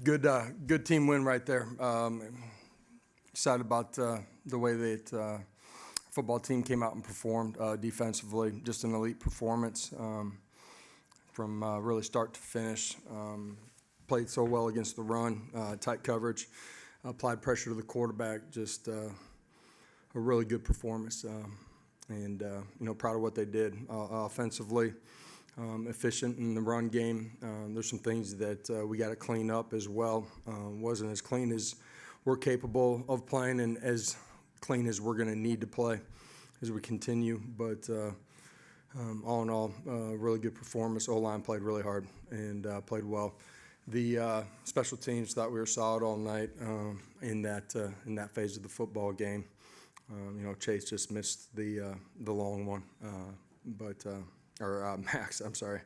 Good team win right there. Excited about the way that football team came out and performed defensively. Just an elite performance from really start to finish. Played so well against the run, tight coverage, applied pressure to the quarterback. Just a really good performance, and proud of what they did offensively. Efficient in the run game. There's some things that we got to clean up as well. Wasn't as clean as we're capable of playing and as clean as we're going to need to play as we continue. But all in all, really good performance. O-line played really hard and played well. The special teams thought we were solid all night in that phase of the football game. Chase just missed the long one, or Max, I'm sorry,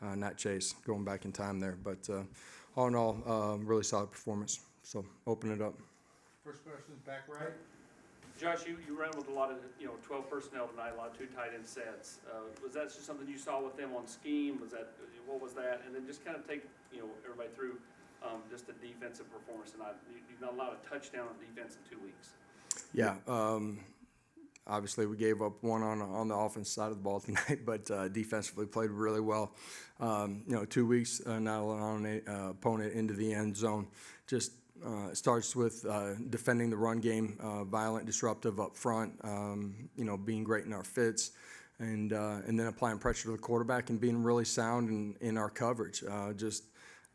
not Chase, going back in time there. But all in all, really solid performance. So open it up. First question is back right. Josh, you ran with a lot of 12 personnel tonight, a lot of two tight end sets. Was that just something you saw with them on scheme? What was that? And then just kind of take everybody through just the defensive performance tonight. You've not allowed a touchdown on defense in 2 weeks. Yeah. Obviously, we gave up one on the offense side of the ball tonight, but defensively played really well. 2 weeks, not allowing an opponent into the end zone. Just starts with defending the run game, violent, disruptive up front, being great in our fits, and then applying pressure to the quarterback and being really sound in our coverage.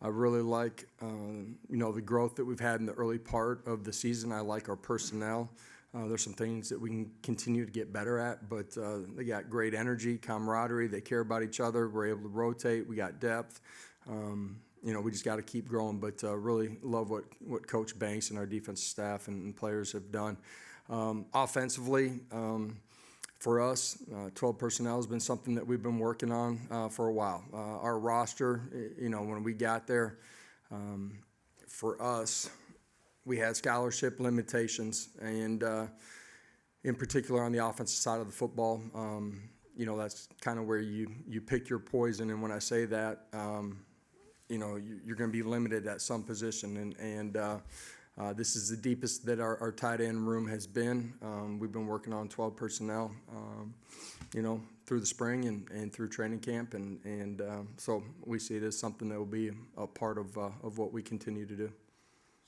I really like, the growth that we've had in the early part of the season. I like our personnel. There's some things that we can continue to get better at, but they got great energy, camaraderie. They care about each other. We're able to rotate. We got depth. We just got to keep growing, but really love what Coach Banks and our defensive staff and players have done. Offensively, for us, 12 personnel has been something that we've been working on for a while. Our roster, when we got there, for us, we had scholarship limitations, and in particular on the offensive side of the football, that's kind of where you pick your poison. And when I say that, you're going to be limited at some position. And this is the deepest that our tight end room has been. We've been working on 12 personnel, through the spring and through training camp. And so we see it as something that will be a part of what we continue to do.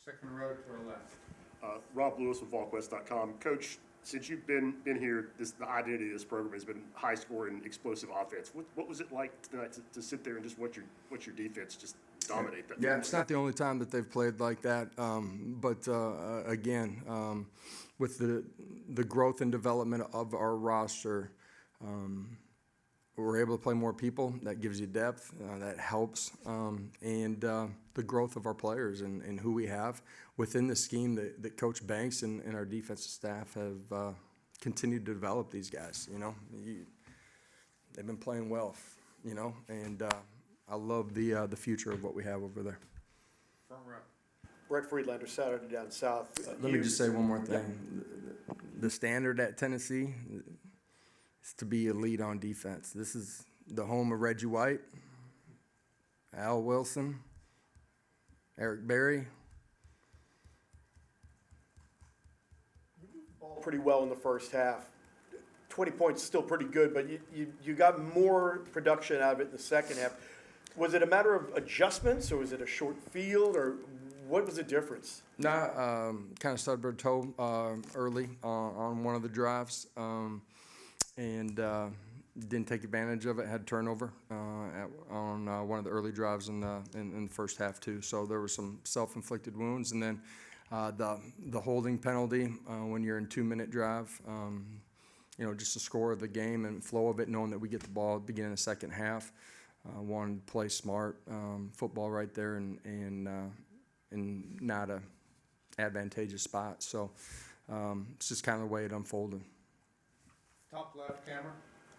Second row to our left. Rob Lewis with VolQuest.com. Coach, since you've been here, the identity of this program has been high scoring, explosive offense. What was it like tonight to sit there and just watch your defense just dominate that? Yeah, it's not the only time that they've played like that. But again, with the growth and development of our roster, we're able to play more people. That gives you depth. That helps. And the growth of our players and who we have within the scheme that Coach Banks and our defensive staff have continued to develop these guys. They've been playing well, and I love the future of what we have over there. Front row. Brett Friedlander, Saturday Down South. Let me just say one more thing. The standard at Tennessee is to be elite on defense. This is the home of Reggie White, Al Wilson, Eric Berry. You moved the ball pretty well in the first half. 20 points is still pretty good, but you got more production out of it in the second half. Was it a matter of adjustments, or was it a short field, or what was the difference? Nah, kind of stubbed our toe early on one of the drives, and didn't take advantage of it. Had turnover on one of the early drives in the first half too. So there were some self-inflicted wounds, and then the holding penalty when you're in 2-minute drive. Just the score of the game and flow of it, knowing that we get the ball at the beginning of the second half. Wanted to play smart football right there and not a advantageous spot. So it's just kind of the way it unfolded. Top left camera.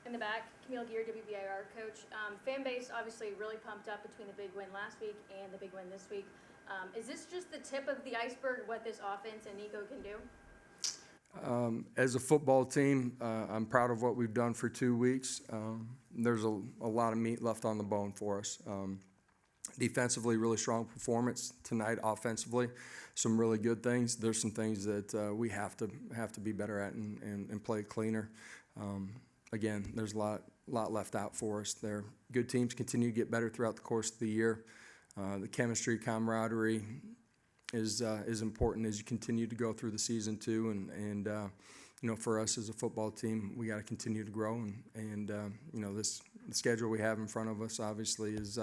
In the back, Camille Gear, WBIR coach. Fan base obviously really pumped up between the big win last week and the big win this week. Is this just the tip of the iceberg, what this offense and Nico can do? As a football team, I'm proud of what we've done for 2 weeks. There's a lot of meat left on the bone for us. Defensively, really strong performance tonight. Offensively, some really good things. There's some things that we have to be better at and play cleaner. Again, there's a lot left out for us there. Good teams continue to get better throughout the course of the year. The chemistry, camaraderie is important as you continue to go through the season too. And you know, for us as a football team, we got to continue to grow. And you know, the schedule we have in front of us obviously is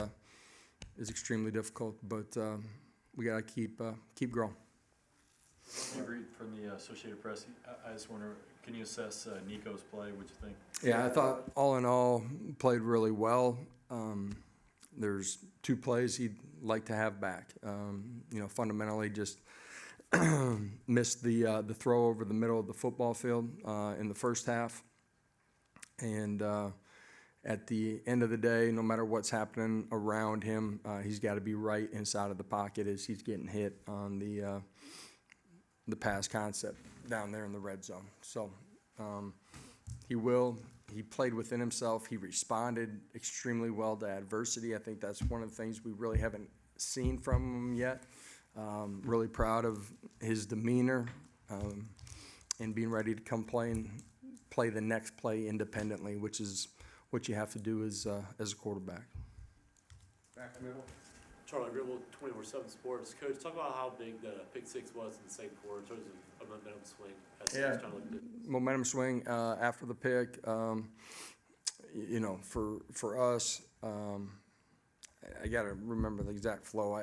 extremely difficult, but we got to keep growing. You read from the Associated Press. I just wonder, can you assess Nico's play? What you think? Yeah, I thought all in all played really well. There's 2 plays he'd like to have back. You know, fundamentally just missed the throw over the middle of the football field in the first half. And at the end of the day, no matter what's happening around him, he's got to be right inside of the pocket as he's getting hit on the pass concept down there in the red zone. So he played within himself. He responded extremely well to adversity. I think that's one of the things we really haven't seen from him yet. Really proud of his demeanor and being ready to come play the next play independently, which is what you have to do as a quarterback. Back middle. Charlie Gribble, 24/7 Sports. Coach, talk about how big the pick six was in the second quarter in terms of a momentum swing. As Yeah. kind of looked at. Momentum swing after the pick. You know, for us, I got to remember the exact flow.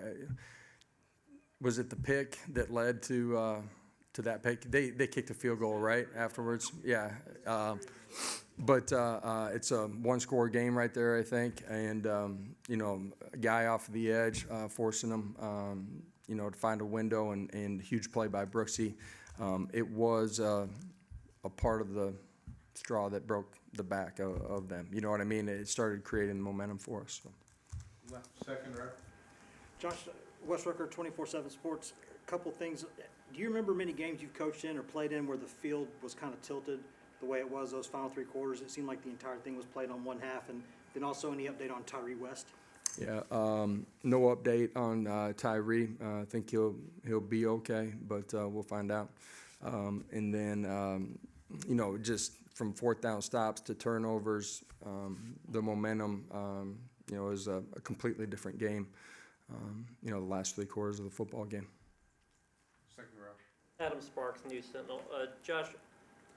Was it the pick that led to that pick? They kicked a field goal right afterwards. Yeah. But it's a one-score game right there, I think, and you know, a guy off the edge forcing them, you know, to find a window, and huge play by Brooksy. It was a part of the straw that broke the back of them. You know what I mean? It started creating momentum for us. So. Left, second row. Josh, Wes Rucker, 24/7 Sports. A couple things. Do you remember many games you've coached in or played in where the field was kind of tilted the way it was those final 3 quarters? It seemed like the entire thing was played on one half. And then also any update on Tyree West? Yeah, no update on Tyree. I think he'll be okay, but we'll find out. And then, you know, just from 4th down stops to turnovers, the momentum, you know, is a completely different game. You know, the last 3 quarters of the football game. Second row. Adam Sparks, News Sentinel. Josh,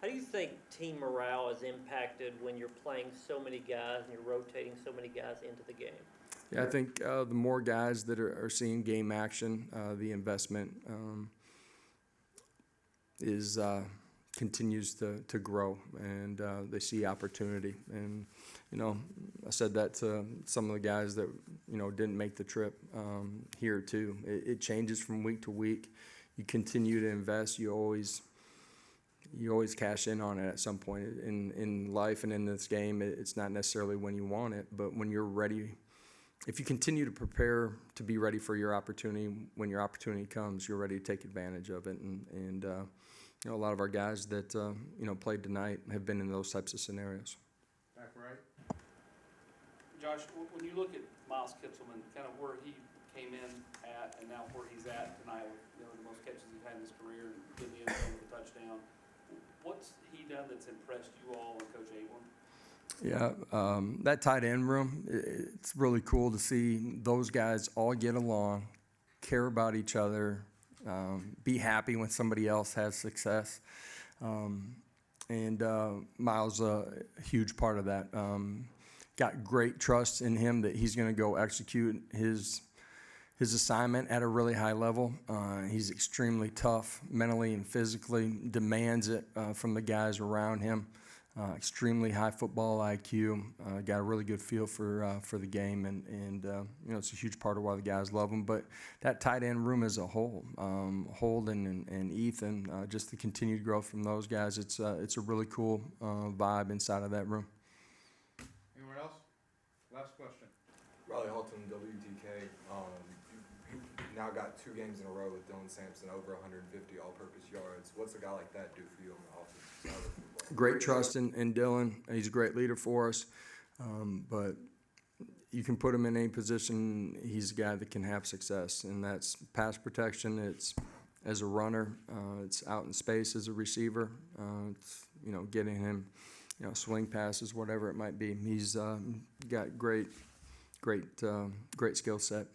how do you think team morale is impacted when you're playing so many guys and you're rotating so many guys into the game? Yeah, I think the more guys that are seeing game action, the investment continues to grow, and they see opportunity. And you know, I said that to some of the guys that, you know, didn't make the trip here too. It changes from week to week. You continue to invest. You always cash in on it at some point in life and in this game. It's not necessarily when you want it, but when you're ready. If you continue to prepare to be ready for your opportunity, when your opportunity comes, you're ready to take advantage of it. And you know, a lot of our guys that you know, played tonight have been in those types of scenarios. Back right. Josh, when you look at Miles Kitselman, kind of where he came in at and now where he's at tonight, you know, the most catches he's had in his career and getting the end zone with a touchdown, what's he done that's impressed you all and Coach Abel? Yeah, that tight end room, it's really cool to see those guys all get along, care about each other, be happy when somebody else has success. And Miles, a huge part of that. Got great trust in him that he's going to go execute his assignment at a really high level. He's extremely tough mentally and physically, demands it from the guys around him. Extremely high football IQ, got a really good feel for the game, and you know, it's a huge part of why the guys love him. But that tight end room as a whole, Holden and Ethan, just the continued growth from those guys, it's a really cool vibe inside of that room. Anyone else? Last question. Riley Halton, WTK. You now got 2 games in a row with Dylan Sampson over 150 all-purpose yards. What's a guy like that do for you on the offensive side of the football? Great trust in Dylan. He's a great leader for us. But you can put him in any position, he's a guy that can have success, and that's pass protection, it's as a runner, it's out in space as a receiver, it's, getting him, swing passes, whatever it might be. He's got great skill set.